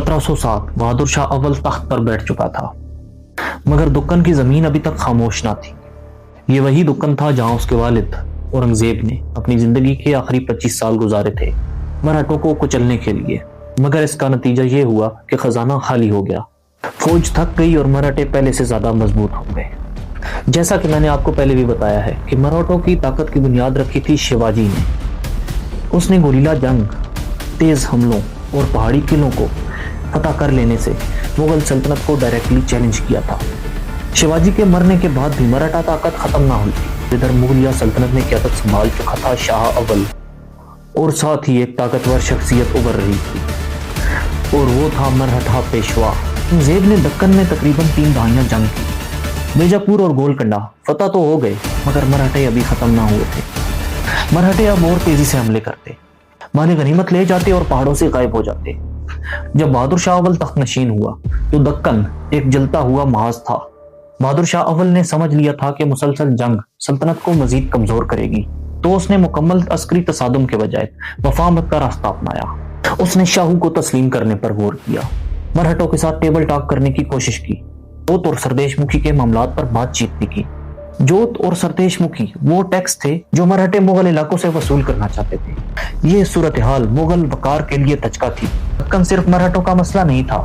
1707 बहादुर शाह अव्वल तख्त पर बैठ चुका था, मगर दक्कन की जमीन अभी तक खामोश ना थी। ये वही दक्कन था जहां उसके वालिद औरंगजेब ने अपनी जिंदगी के आखिरी 25 साल गुजारे थे मराठों को कुचलने के लिए। मगर इसका नतीजा ये हुआ कि खजाना खाली हो गया, फौज थक गई और मराठे पहले से ज्यादा मजबूत हो गए। जैसा कि मैंने आपको पहले भी बताया है कि मराठों की ताकत की बुनियाद रखी थी शिवाजी ने। उसने गुरीला जंग, तेज हमलों और पहाड़ी किलों को फतह कर लेने से मुगल सल्तनत को डायरेक्टली चैलेंज किया था। शिवाजी के मरने के बाद भी मराठा ताकत खत्म ना हुई थी। इधर मुगलिया सल्तनत में क़यादत संभाल चुका था शाह अव्वल, और साथ ही एक ताकतवर शख्सियत उभर रही थी, और वो था मराठा पेशवा। औरंगजेब ने दक्कन में तकरीबन 3 दहाइयां जंग की। बीजापुर और गोलकंडा फतह तो हो गए, मगर मराठे अभी खत्म ना हुए थे। मराठे अब और तेजी से हमले करते, माले गनीमत ले जाते और पहाड़ों से गायब हो जाते। जब बहादुर शाह अव्वल तख्त नशीन हुआ तो दक्कन एक जलता हुआ महाज था। बहादुर शाह अव्वल ने समझ लिया था कि मुसलसल जंग सल्तनत को मजीद कमजोर करेगी, तो उसने मुकम्मल अस्करी तसादुम के बजाय वफामत का रास्ता अपनाया। उसने शाहू को तस्लीम करने पर गौर किया, मराठों के साथ टेबल टॉक करने की कोशिश की, जोत और सरदेशमुखी के मामलात पर बातचीत भी की। जोत और सरदेशमुखी वो टैक्स थे जो मराठे मुगल इलाकों से वसूल करना चाहते थे। ये सूरत हाल मुगल वकार के लिए धचका थी। दक्कन सिर्फ मराठों का मसला नहीं था,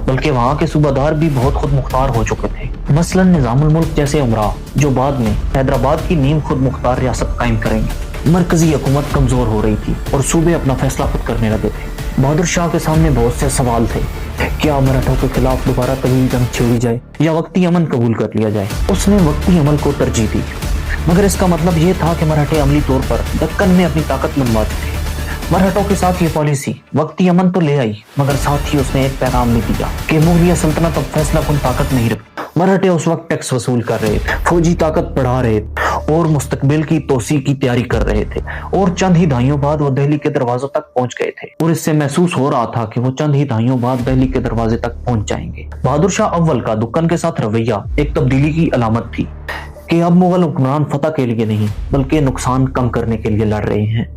बल्कि वहाँ के सूबादार भी बहुत खुद मुख्तार हो चुके थे। मसलन निजामुल मुल्क जैसे उमरा, जो बाद में हैदराबाद की नीम खुद मुख्तार रियासत कायम करेंगे। मरकजी हुकूमत कमजोर हो रही थी और सूबे अपना फैसला खुद करने लगे थे। बहादुर शाह के सामने बहुत से सवाल थे। क्या मराठों के खिलाफ दोबारा तवील जंग छेड़ी जाए या वक्ती अमन कबूल कर लिया जाए? उसने वक्ती अमल को तरजीह दी, मगर इसका मतलब ये था कि मराठे अमली तौर पर दक्कन में अपनी ताकत मनवा चुके। मराठों के साथ ये पॉलिसी वक्ती अमन तो ले आई, मगर साथ ही उसने एक पैगाम भी दिया कि मुगलिया सल्तनत अब फैसला कुन ताकत नहीं रखती। मराठे उस वक्त टैक्स वसूल कर रहे थे, फौजी ताकत बढ़ा रहे थे और मुस्तकबिल की तोसी की तैयारी कर रहे थे, और चंद ही दहाइयों बाद वो दिल्ली के दरवाजों तक पहुंच गए थे, और इससे महसूस हो रहा था कि वो चंद ही दहाइयों बाद दिल्ली के दरवाजे तक पहुंच जाएंगे। बहादुर शाह अव्वल का दक्कन के साथ रवैया एक तब्दीली की अलामत थी कि अब मुगल हुक्मरान फतह के लिए नहीं बल्कि नुकसान कम करने के लिए लड़ रहे हैं,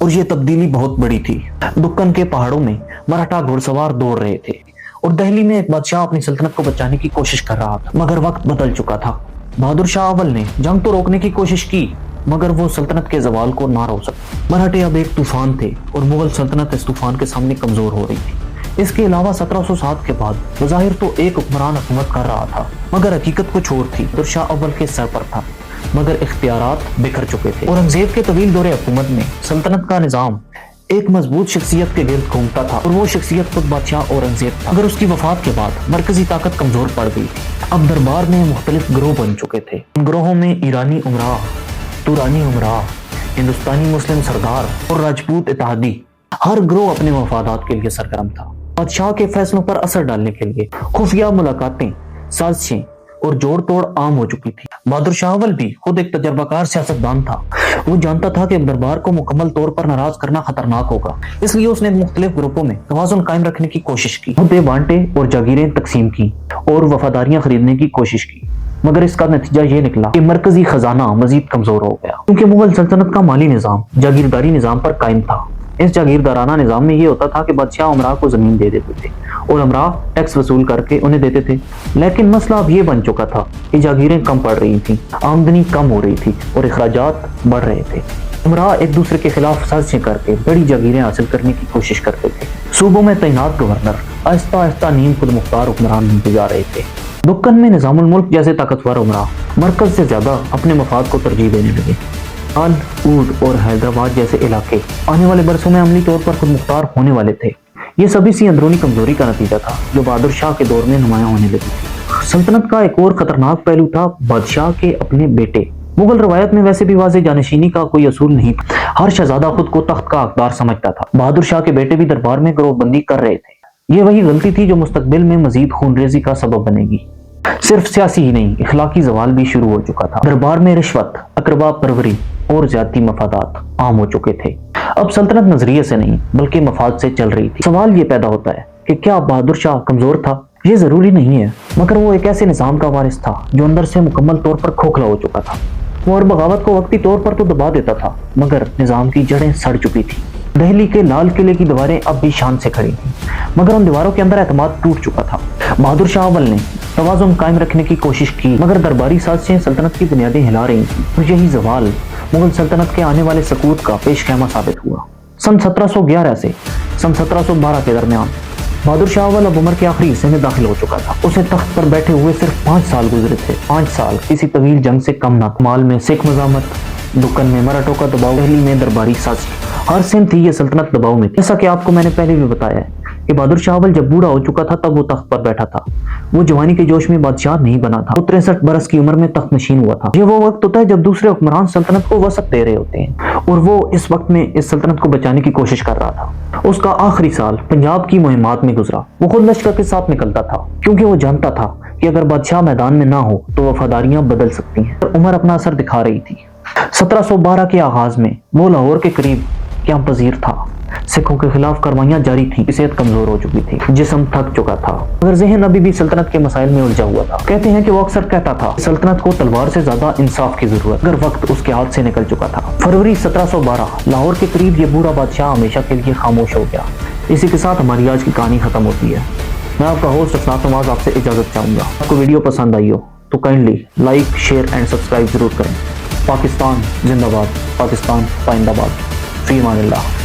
और ये तब्दीली बहुत बड़ी थी। दक्कन के पहाड़ों में मराठा घुड़सवार दौड़ रहे थे, और दिल्ली में एक बादशाह अपनी सल्तनत को बचाने की कोशिश कर रहा था, मगर वक्त बदल चुका था। बहादुर शाह अव्वल ने जंग तो रोकने की कोशिश की, मगर वो सल्तनत के जवाल को ना रोक सके। मराठे अब एक तूफान थे और मुगल सल्तनत इस तूफान के सामने कमजोर हो रही थी। इसके अलावा 1707 के बाद बज़ाहिर तो एक हुक्मरान हुकूमत कर रहा था, मगर हकीकत कुछ और थी। बहादुर शाह अव्वल के सर पर था, मगर इख्तियारात बिखर चुके थे। औरंगजेब के तवील दौरे हुकूमत में सल्तनत का निजाम एक मजबूत शख्सियत के गिर्द घूमता था, और वो शख्सियत खुद बादशाह औरंगजेब था। अगर उसकी वफात के बाद मरकजी ताकत कमजोर पड़ गई थी। अब दरबार में मुख्तलिफ गिरोह बन चुके थे। इन गिरोहों में ईरानी उमरा, तुरानी उमरा, हिंदुस्तानी मुस्लिम सरदार और राजपूत इत्तेहादी, हर गिरोह अपने मफादात के लिए सरगर्म था। बादशाह के फैसलों पर असर डालने के लिए खुफिया मुलाकातें, साजिशें और जोड़ तोड़ आम हो चुकी थी। बहादुर शाह अव्वल भी खुद एक तजर्बाकार सियासतदान था। वो जानता था कि दरबार को मुकम्मल तौर पर नाराज करना खतरनाक होगा, इसलिए उसने मुख्तलिफ ग्रुपों में तवाज़ुन कायम रखने की कोशिश की, मुद्दे बांटे और जागीरें तकसीम की और वफादारियां खरीदने की कोशिश की। मगर इसका नतीजा ये निकला कि मरकजी खजाना मजीद कमजोर हो गया, क्योंकि मुगल सल्तनत का माली निजाम जागीरदारी निजाम पर कायम था। इस जागीरदाराना निजाम में ये होता था कि बादशाह उमरा को जमीन दे देते थे और उमरा टैक्स वसूल करके उन्हें देते थे। लेकिन मसला अब ये बन चुका था कि जागीरें कम पड़ रही थी, आमदनी कम हो रही थी और अखराजात बढ़ रहे थे। उमरा एक दूसरे के खिलाफ साजिशें करके बड़ी जागीरें हासिल करने की कोशिश करते थे। सूबों में तैनात गवर्नर आहिस्ता आहिस्ता नीम खुद मुख्तार हुक्मरान बनते जा रहे थे। दक्कन में निजामुल मुल्क जैसे ताकतवर उमरा मरकज से ज्यादा अपने मफाद को तरजीह देने लगे। आल, ऊड और हैदराबाद जैसे इलाके आने वाले बरसों में अमली तौर पर खुद मुख्तार होने वाले थे। ये सभी सी अंदरूनी कमजोरी का नतीजा था जो बहादुर शाह के दौर में नुमायां होने लगी थी। सल्तनत का एक और खतरनाक पहलू था बादशाह के अपने बेटे। मुगल रवायत में वैसे भी वाज़ेह जानशीनी का कोई असूल नहीं था। हर शहजादा खुद को तख्त का हकदार समझता था। बहादुर शाह के बेटे भी दरबार में गिरोहबंदी कर रहे थे। ये वही गलती थी जो मुस्तकबिल में मजीद खूनरेजी का सबब बनेगी। सिर्फ सियासी ही नहीं, इखलाकी जवाल भी शुरू हो चुका था। दरबार में रिश्वत, अकरबा परवरी और ज्यादती मफादात आम हो चुके थे। अब सल्तनत नजरिए से नहीं बल्कि मफाद से चल रही थी। सवाल ये पैदा होता है कि क्या बहादुर शाह कमजोर था? ये जरूरी नहीं है, मगर वो एक ऐसे निजाम का वारिस था जो अंदर से मुकम्मल तौर पर खोखला हो चुका था। वो और बगावत को वक्ती तौर पर तो दबा देता था, मगर निजाम की जड़ें सड़ चुकी थी। دہلی کے لال قلعے کی دیواریں اب بھی شان سے کھڑی تھیں، مگر ان دیواروں کے اندر اعتماد ٹوٹ چکا تھا۔ بہادر شاہ اول نے توازن قائم رکھنے کی کوشش کی، مگر درباری سازشیں سلطنت کی بنیادیں ہلا رہی تھیں، اور یہی زوال مغل سلطنت کے آنے والے سقوط کا پیش خیمہ ثابت ہوا۔ سن 1711 سے سن 1712 کے درمیان بہادر شاہ اول اب عمر کے آخری حصے میں داخل ہو چکا تھا۔ اسے تخت پر بیٹھے ہوئے صرف 5 سال گزرے تھے۔ 5 سال کسی طویل جنگ سے کم نہ تھے۔ مال میں سکھ مزاحمت، دکن میں مراٹھوں کا دباؤ، دہلی میں درباری سازی، ہر سمت ہی یہ سلطنت دباؤ میں تھی۔ جیسا کہ آپ کو میں نے پہلے بھی بتایا ہے کہ بہادر شاہ اول جب بوڑھا ہو چکا تھا تب وہ تخت پر بیٹھا تھا۔ وہ جوانی کے جوش میں بادشاہ نہیں بنا تھا، وہ 63 برس کی عمر میں تخت نشین ہوا تھا۔ یہ وہ وقت ہوتا ہے جب دوسرے حکمران سلطنت کو وسعت دے رہے ہوتے ہیں، اور وہ اس وقت میں اس سلطنت کو بچانے کی کوشش کر رہا تھا۔ اس کا آخری سال پنجاب کی مہمات میں گزرا۔ وہ خود لشکر کے ساتھ نکلتا تھا، کیونکہ وہ جانتا تھا کہ اگر بادشاہ میدان میں نہ ہو تو وفاداریاں بدل سکتی ہیں۔ عمر اپنا اثر دکھا رہی تھی۔ 1712 کے آغاز میں وہ لاہور کے قریب قیام پذیر تھا۔ سکھوں کے خلاف کاروائیاں جاری تھیں، صحت کمزور ہو چکی تھی، جسم تھک چکا تھا، مگر ذہن ابھی بھی سلطنت کے مسائل میں الجھا ہوا تھا۔ کہتے ہیں کہ وہ اکثر کہتا تھا سلطنت کو تلوار سے زیادہ انصاف کی ضرورت، مگر وقت اس کے ہاتھ سے نکل چکا تھا۔ فروری 1712 لاہور کے قریب یہ بوڑھا بادشاہ ہمیشہ کے لیے خاموش ہو گیا۔ اسی کے ساتھ ہماری آج کی کہانی ختم ہوتی ہے۔ میں آپ کا ہوسٹ اسناد نواز آپ سے اجازت چاہوں گا۔ آپ کو ویڈیو پسند آئی ہو تو kindly like, share and subscribe ضرور کریں۔ پاکستان زندہ باد، پاکستان پائندہ باد، فی امان اللہ۔